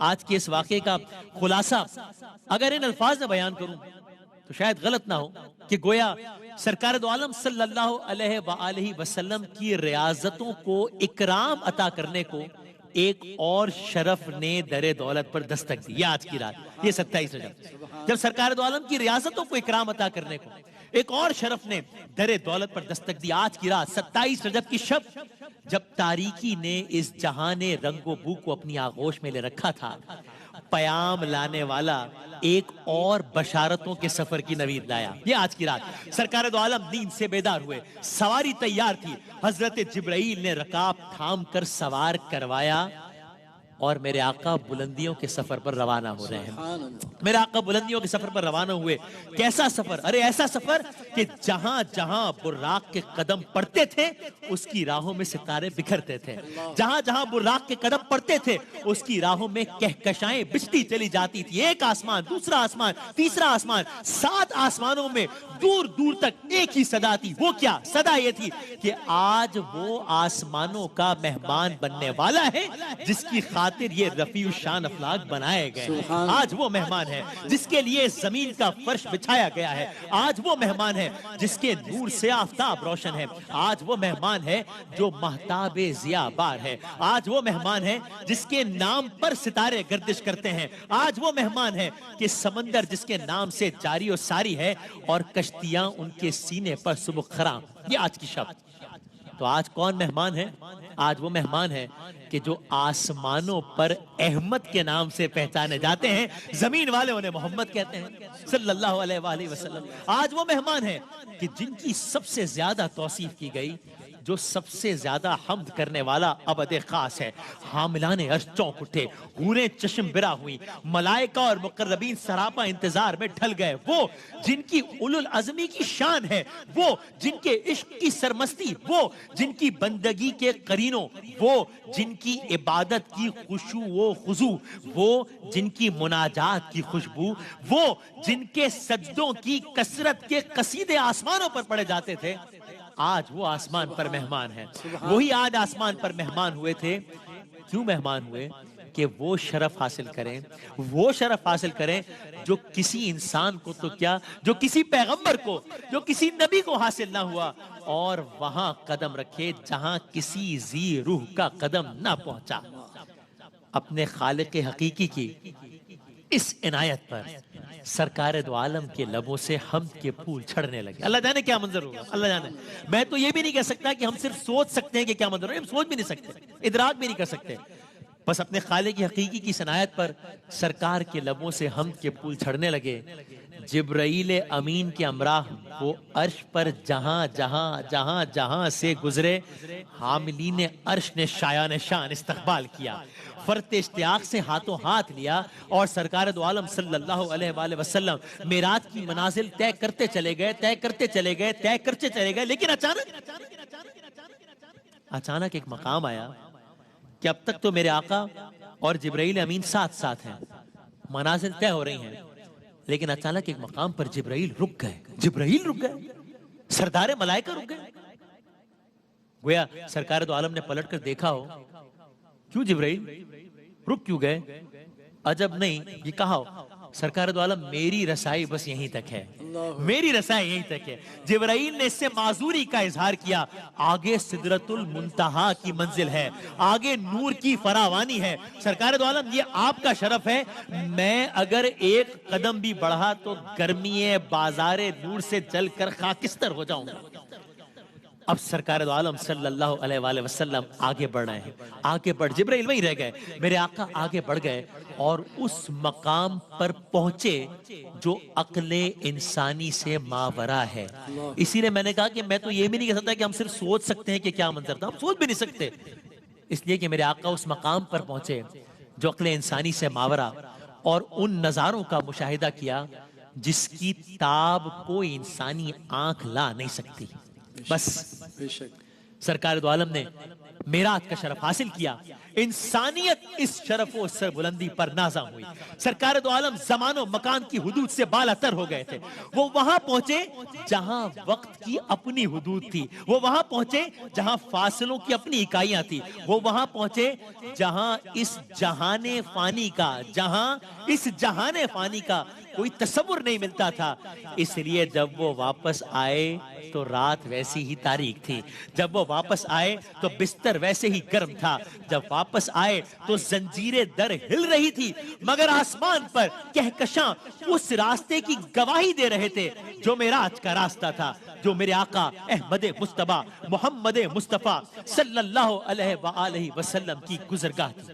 آج کے اس واقعے کا خلاصہ اگر ان الفاظ میں بیان کروں تو شاید غلط نہ ہو کہ گویا سرکار دو عالم صلی اللہ علیہ وآلہ وسلم کی ریاضتوں کو اکرام عطا کرنے کو ایک اور شرف نے در دولت پر دستک دی. یہ آج کی رات، یہ 27 رجب، جب سرکار دو عالم کی ریاضتوں کو اکرام عطا کرنے کو ایک اور شرف نے در دولت پر دستک دی. آج کی رات 27 رجب کی شب، جب تاریکی نے اس جہان رنگ و بو کو اپنی آغوش میں لے رکھا تھا، پیام لانے والا ایک اور بشارتوں کے سفر کی نوید لایا. یہ آج کی رات سرکار دو عالم نیند سے بیدار ہوئے، سواری تیار تھی، حضرت جبرائیل نے رکاب تھام کر سوار کروایا اور میرے آقا بلندیوں کے سفر پر روانہ ہو رہے ہیں. میرے آقا بلندیوں کے سفر پر روانہ ہوئے. کیسا سفر؟ ارے ایسا سفر کہ جہاں جہاں براق کے قدم پڑتے تھے اس کی راہوں میں ستارے بکھرتے تھے. جہاں جہاں براق کے قدم پڑتے تھے اس کی راہوں میں کہکشائیں بچتی چلی جاتی تھی. ایک آسمان، دوسرا آسمان، تیسرا آسمان، 7 آسمانوں میں دور دور تک ایک ہی صدا تھی. وہ کیا صدا؟ یہ تھی کہ آج وہ آسمانوں کا مہمان بننے والا ہے جس کی خاطر یہ رفیع الشان افلاک بنائے گئے. آج وہ مہمان ہے جس کے لیے زمین کا فرش بچھایا گیا ہے. آج وہ مہمان ہے جس کے نور سے آفتاب روشن ہے. آج وہ مہمان ہے جو مہتاب ضیاء بار ہے. آج وہ مہمان ہے جس کے نام پر ستارے گردش کرتے ہیں. آج وہ مہمان ہے کہ سمندر جس کے نام سے جاری و ساری ہے اور کشتیاں ان کے سینے پر سبک خراں. یہ آج کی شب. تو آج کون مہمان ہے؟ آج وہ مہمان ہے کہ جو آسمانوں پر احمد کے نام سے پہچانے جاتے ہیں، زمین والے انہیں محمد کہتے ہیں صلی اللہ علیہ وآلہ وسلم. آج وہ مہمان ہے کہ جن کی سب سے زیادہ توصیف کی گئی، جو سب سے زیادہ حمد کرنے والا عبد خاص ہے. حاملان عرش چونک اٹھے، حوریں چشم برا ہوئی، ملائکہ اور مقربین سراپا انتظار میں ڈھل گئے. وہ جن کی اولو العزمی کی شان ہے، وہ جن کے عشق کی سرمستی، وہ جن کی بندگی کے قرینوں، وہ جن کی عبادت کی خشوع و خضوع، وہ جن کی مناجات کی خوشبو، وہ جن کے سجدوں کی کثرت کے قصیدے آسمانوں پر پڑے جاتے تھے، آج وہ آسمان پر مہمان ہیں. وہی آج آسمان پر مہمان ہوئے تھے. کیوں مہمان ہوئے؟ کہ وہ شرف حاصل کریں، وہ شرف حاصل کریں جو کسی انسان کو تو کیا، جو کسی پیغمبر کو، جو کسی نبی کو حاصل نہ ہوا، اور وہاں قدم رکھے جہاں کسی ذی روح کا قدم نہ پہنچا. اپنے خالق حقیقی کی اس عنایت پر سرکار دو عالم کے لبوں سے حمد کے پھول چھڑنے لگے. اللہ جانے کیا منظر ہوگا، اللہ جانے. میں تو یہ بھی نہیں کہہ سکتا کہ ہم صرف سوچ سکتے ہیں کہ کیا منظر ہوگا، ہم سوچ بھی نہیں سکتے، ادراک بھی نہیں کر سکتے. بس اپنے خالق حقیقی کی عنایت پر سرکار کے لبوں سے حمد کے پھول چھڑنے لگے. جبرائیل امین کے امراہ وہ عرش پر جہاں جہاں جہاں جہاں سے گزرے، حاملین عرش نے شایان شان استقبال کیا، فرت اشتیاق سے ہاتھوں ہاتھ لیا، اور سرکار دو عالم صلی اللہ علیہ وآلہ وسلم معراج کی منازل طے کرتے چلے گئے، طے کرتے چلے گئے، طے کرتے چلے گئے. لیکن اچانک ایک مقام آیا کہ اب تک تو میرے آقا اور جبرائیل امین ساتھ ساتھ ہیں، منازل طے ہو رہی ہیں، لیکن اچانک ایک مقام پر جبرائیل رک گئے. جبرائیل رک گئے، سردار ملائکہ رک گئے. گویا سرکار دو عالم نے پلٹ کر دیکھا ہو، کیوں جبرائیل رک کیوں گئے؟ عجب نہیں، یہ کہا ہو سرکار دو عالم میری رسائی بس یہیں تک ہے، میری رسائی یہیں تک ہے. جبرائیل نے اس سے معذوری کا اظہار کیا. آگے سدرۃ المنتہا کی منزل ہے، آگے نور کی فراوانی ہے. سرکار دو عالم یہ آپ کا شرف ہے، میں اگر ایک قدم بھی بڑھا تو گرمی بازار نور سے جل کر خاکستر ہو جاؤں گا. اب سرکار دو عالم صلی اللہ علیہ وآلہ وسلم آگے بڑھ رہے ہیں. آگے بڑھ، جبرائیل وہیں رہ گئے، میرے آقا آگے بڑھ گئے اور اس مقام پر پہنچے جو عقل انسانی سے ماورا ہے. اسی لیے میں نے کہا کہ میں تو یہ بھی نہیں کہہ سکتا کہ ہم صرف سوچ سکتے ہیں کہ کیا منظر تھا، ہم سوچ بھی نہیں سکتے. اس لیے کہ میرے آقا اس مقام پر پہنچے جو عقل انسانی سے ماورا، اور ان نظاروں کا مشاہدہ کیا جس کی تاب کوئی انسانی آنکھ لا نہیں سکتی. بس سرکار دو عالم نے میراج کا شرف حاصل کیا، انسانیت اس شرف و سربلندی پر نازاں ہوئی۔ سرکار دو عالم زمان و مکان کی حدود سے بالا تر ہو گئے تھے، وہ وہاں پہنچے جہاں وقت کی اپنی حدود تھی، وہ وہاں پہنچے جہاں فاصلوں کی اپنی اکائیاں تھی، وہ وہاں پہنچے جہاں اس جہان فانی کا کوئی تصور نہیں ملتا تھا۔ اس لیے جب وہ واپس آئے تو رات ویسی ہی تاریک تھی، جب وہ واپس آئے تو بستر ویسے ہی گرم تھا، جب واپس آئے تو زنجیریں در ہل رہی تھی، مگر آسمان پر کہکشاں اس راستے کی گواہی دے رہے تھے جو معراج کا راستہ تھا، جو میرے آقا احمد مصطفیٰ محمد مصطفیٰ صلی اللہ علیہ وآلہ وسلم کی گزرگاہ تھی۔